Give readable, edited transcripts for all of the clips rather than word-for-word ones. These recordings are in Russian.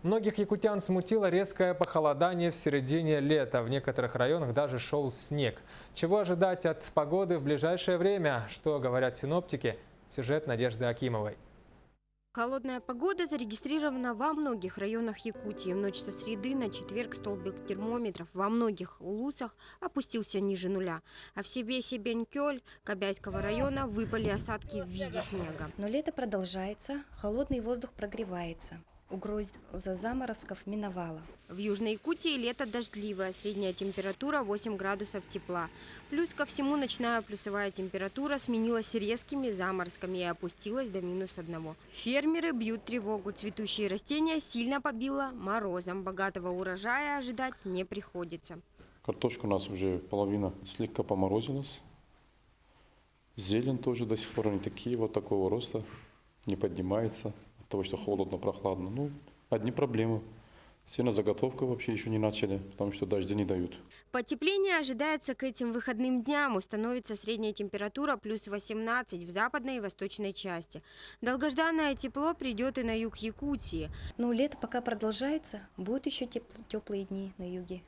Многих якутян смутило резкое похолодание в середине лета. В некоторых районах даже шел снег. Чего ожидать от погоды в ближайшее время? Что говорят синоптики? Сюжет Надежды Акимовой. Холодная погода зарегистрирована во многих районах Якутии. В ночь со среды на четверг столбик термометров во многих улусах опустился ниже нуля. А в Себе-Себенькёль Кобяйского района выпали осадки в виде снега. Но лето продолжается, холодный воздух прогревается. Угроза заморозков миновала. В Южной Якутии лето дождливое, средняя температура 8 градусов тепла. Плюс ко всему ночная плюсовая температура сменилась резкими заморозками и опустилась до -1. Фермеры бьют тревогу, цветущие растения сильно побило морозом. Богатого урожая ожидать не приходится. Картошка у нас уже половина слегка поморозилась. Зелень тоже до сих пор не такие, вот такого роста, не поднимается. От того, что холодно, прохладно. Ну, одни проблемы. Сенозаготовка вообще еще не начали, потому что дожди не дают. Потепление ожидается к этим выходным дням. Установится средняя температура плюс 18 в западной и восточной части. Долгожданное тепло придет и на юг Якутии. Но лето пока продолжается, будут еще теплые дни на юге.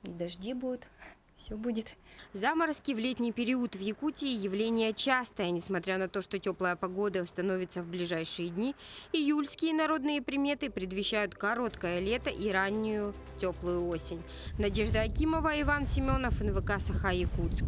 И дожди будут, все будет. Заморозки в летний период в Якутии явление частое. Несмотря на то, что теплая погода установится в ближайшие дни, июльские народные приметы предвещают короткое лето и раннюю теплую осень. Надежда Акимова, Иван Семенов, НВК «Саха-Якутск».